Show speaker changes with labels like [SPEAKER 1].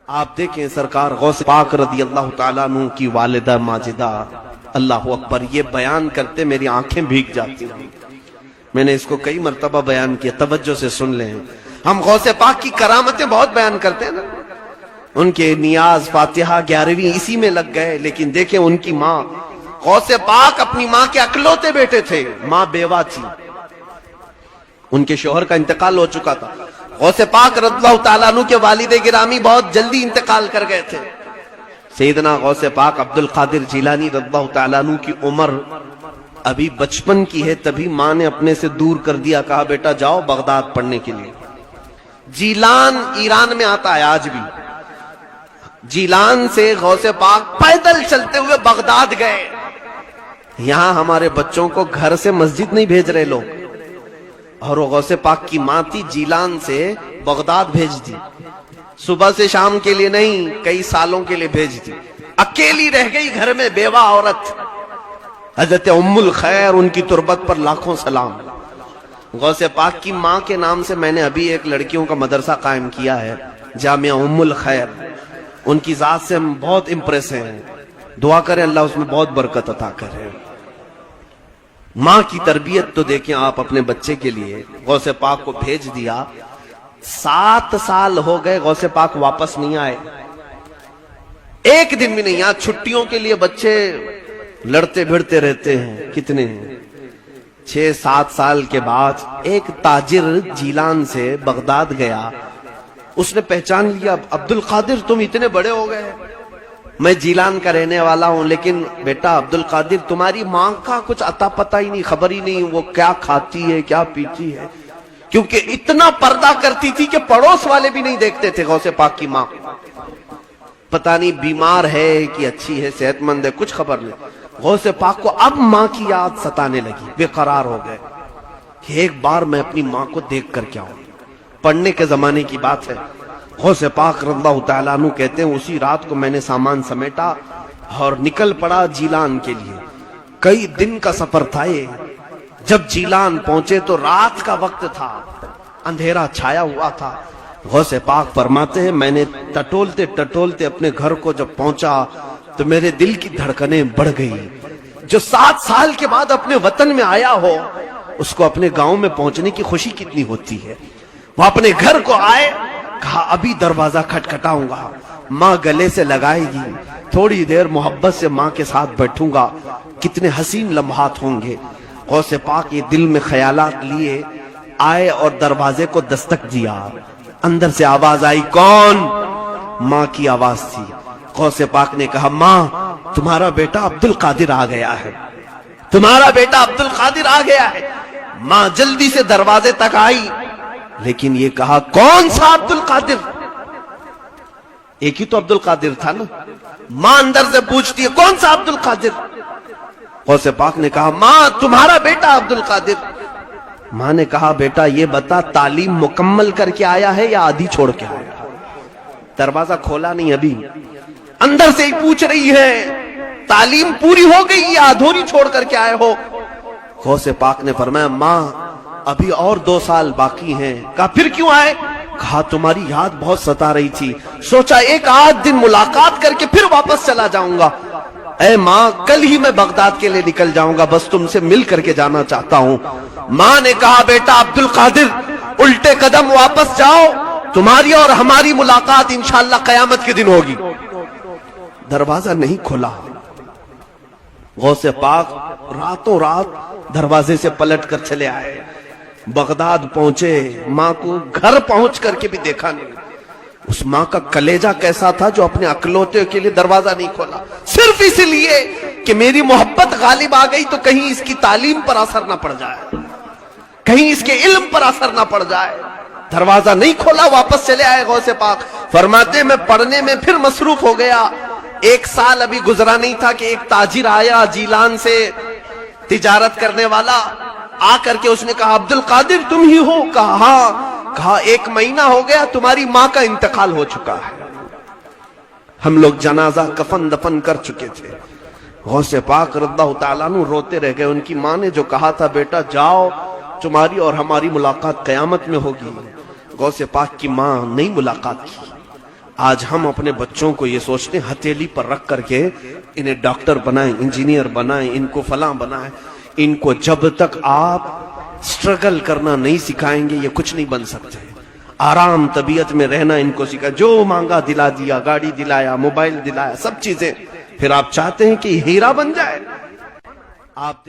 [SPEAKER 1] آپ دیکھیں سرکار غوث پاک رضی اللہ تعالیٰ عنہ کی والدہ ماجدہ، اللہ اکبر، یہ بیان کرتے میری آنکھیں بھیگ جاتی ہیں۔ میں نے اس کو کئی مرتبہ بیان کیا، توجہ سے سن لیں۔ ہم غوث پاک کی کرامتیں بہت بیان کرتے ہیں نا، ان کے نیاز فاتحہ 11ویں اسی میں لگ گئے، لیکن دیکھیں ان کی ماں، غوث پاک اپنی ماں کے اکلوتے بیٹے تھے، ماں بیوہ تھی، ان کے شوہر کا انتقال ہو چکا تھا۔ غوث پاک رضی اللہ تعالیٰ عنہ کے والد گرامی بہت جلدی انتقال کر گئے تھے۔ سیدنا غوث پاک عبد القادر جیلانی رضی اللہ تعالیٰ عنہ کی عمر ابھی بچپن کی ہے، تبھی ماں نے اپنے سے دور کر دیا، کہا بیٹا جاؤ بغداد پڑھنے کے لیے۔ جیلان ایران میں آتا ہے آج بھی۔ جیلان سے غوث پاک پیدل چلتے ہوئے بغداد گئے۔ یہاں ہمارے بچوں کو گھر سے مسجد نہیں بھیج رہے لوگ، اور وہ غوث پاک کی ماں تھی، جیلان سے بغداد بھیج دی، صبح سے شام کے لیے نہیں، کئی سالوں کے لیے بھیج دی۔ اکیلی رہ گئی گھر میں، بیوہ عورت، حضرت ام الخیر، ان کی تربت پر لاکھوں سلام۔ غوث پاک کی ماں کے نام سے میں نے ابھی ایک لڑکیوں کا مدرسہ قائم کیا ہے، جامعہ ام الخیر۔ ان کی ذات سے ہم بہت امپریس ہیں، دعا کریں اللہ اس میں بہت برکت عطا کرے۔ ماں کی تربیت تو دیکھیں آپ اپنے بچے کے لیے، غوث پاک کو بھیج دیا، 7 سال ہو گئے غوث پاک واپس نہیں آئے، ایک دن بھی نہیں۔ یہاں چھٹیوں کے لیے بچے لڑتے بھڑتے رہتے ہیں، کتنے 6-7 سال کے بعد ایک تاجر جیلان سے بغداد گیا، اس نے پہچان لیا، عبد القادر تم اتنے بڑے ہو گئے، میں جیلان کا رہنے والا ہوں، لیکن بیٹا عبد القادر تمہاری ماں کا کچھ عطا پتہ ہی نہیں، خبر ہی نہیں وہ کیا کھاتی ہے کیا پیتی ہے، کیونکہ اتنا پردہ کرتی تھی کہ پڑوس والے بھی نہیں دیکھتے تھے غوث پاک کی ماں۔ پتہ نہیں بیمار ہے کہ اچھی ہے، صحت مند ہے، کچھ خبر نہیں۔ غوث پاک کو اب ماں کی یاد ستانے لگی، بے قرار ہو گئے کہ ایک بار میں اپنی ماں کو دیکھ کر کیا ہوں۔ پڑھنے کے زمانے کی بات ہے، غوث پاک رضی اللہ تعالیٰ عنہ کہتے ہیں اسی رات کو میں نے سامان سمیٹا اور نکل پڑا جیلان کے لیے۔ کئی دن کا سفر تھا یہ۔ جب جیلان پہنچے تو رات کا وقت تھا، اندھیرا چھایا ہوا تھا۔ غوث پاک فرماتے ہیں میں نے ٹٹولتے ٹٹولتے اپنے گھر کو جب پہنچا تو میرے دل کی دھڑکنیں بڑھ گئی۔ جو 7 سال کے بعد اپنے وطن میں آیا ہو، اس کو اپنے گاؤں میں پہنچنے کی خوشی کتنی ہوتی ہے۔ وہ اپنے گھر کو آئے، کہا ابھی دروازہ کھٹکھٹاؤں گا، ماں گلے سے لگائے گی، تھوڑی دیر محبت سے ماں کے ساتھ بیٹھوں گا، کتنے حسین لمحات ہوں گے۔ غوث پاک یہ دل میں خیالات لیے آئے اور دروازے کو دستک دیا، اندر سے آواز آئی، کون؟ ماں کی آواز تھی۔ غوث پاک نے کہا ماں تمہارا بیٹا عبد القادر آ گیا ہے، تمہارا بیٹا عبد القادر آ گیا ہے۔ ماں جلدی سے دروازے تک آئی، لیکن یہ کہا کون سا عبد القادر؟ ایک ہی تو عبد القادر تھا نا۔ ماں اندر سے پوچھتی ہے کون سا عبد القادر؟ غوث پاک نے کہا ماں تمہارا بیٹا عبد القادر۔ ماں نے کہا بیٹا یہ بتا تعلیم مکمل کر کے آیا ہے یا آدھی چھوڑ کے آیا؟ دروازہ کھولا نہیں ابھی، اندر سے ہی پوچھ رہی ہے تعلیم پوری ہو گئی یا ادھوری چھوڑ کر کے آئے ہو؟ غوث پاک نے فرمایا ماں ابھی اور 2 سال باقی ہیں۔ کہا پھر کیوں آئے؟ کہا تمہاری یاد بہت ستا رہی تھی، سوچا ایک آدھ دن ملاقات کر کے پھر واپس چلا جاؤں گا۔ اے ماں کل ہی میں بغداد کے لیے نکل جاؤں گا، بس تم سے مل کر کے جانا چاہتا ہوں۔ ماں نے کہا بیٹا عبد القادر الٹے قدم واپس جاؤ، تمہاری اور ہماری ملاقات انشاءاللہ قیامت کے دن ہوگی۔ دروازہ نہیں کھلا۔ غوث پاک راتوں رات دروازے سے پلٹ کر چلے آئے، بغداد پہنچے، ماں کو گھر پہنچ کر کے بھی دیکھا نہیں۔ اس ماں کا کلیجہ کیسا تھا جو اپنے اکلوتے کے لیے دروازہ نہیں کھولا، صرف اس لیے کہ میری محبت غالب آ گئی تو کہیں اس کی تعلیم پر اثر نہ پڑ جائے، کہیں اس کے علم پر اثر نہ پڑ جائے۔ دروازہ نہیں کھولا، واپس چلے آئے غوث پاک۔ فرماتے میں پڑھنے میں پھر مصروف ہو گیا، 1 سال ابھی گزرا نہیں تھا کہ ایک تاجر آیا جیلان سے، تجارت کرنے والا، آ کر کے اس نے کہا عبد القادر تم ہی ہو؟ کہا ہاں۔ کہا 1 مہینہ ہو گیا تمہاری ماں کا انتقال ہو چکا ہے، ہم لوگ جنازہ کفن دفن کر چکے تھے۔ غوث پاک رضی اللہ تعالیٰ عنہ روتے رہ گئے۔ ان کی ماں نے جو کہا تھا بیٹا جاؤ تمہاری اور ہماری ملاقات قیامت میں ہوگی، غوث پاک کی ماں نہیں ملاقات کی۔ آج ہم اپنے بچوں کو یہ سوچتے ہیں ہتھیلی پر رکھ کر کے انہیں ڈاکٹر بنائیں، انجینئر بنائیں، ان کو فلاں بنائیں. ان کو جب تک آپ سٹرگل کرنا نہیں سکھائیں گے یہ کچھ نہیں بن سکتے. آرام طبیعت میں رہنا ان کو سکھا، جو مانگا دلا دیا، گاڑی دلایا، موبائل دلایا، سب چیزیں. پھر آپ چاہتے ہیں کہ ہیرا بن جائے. آپ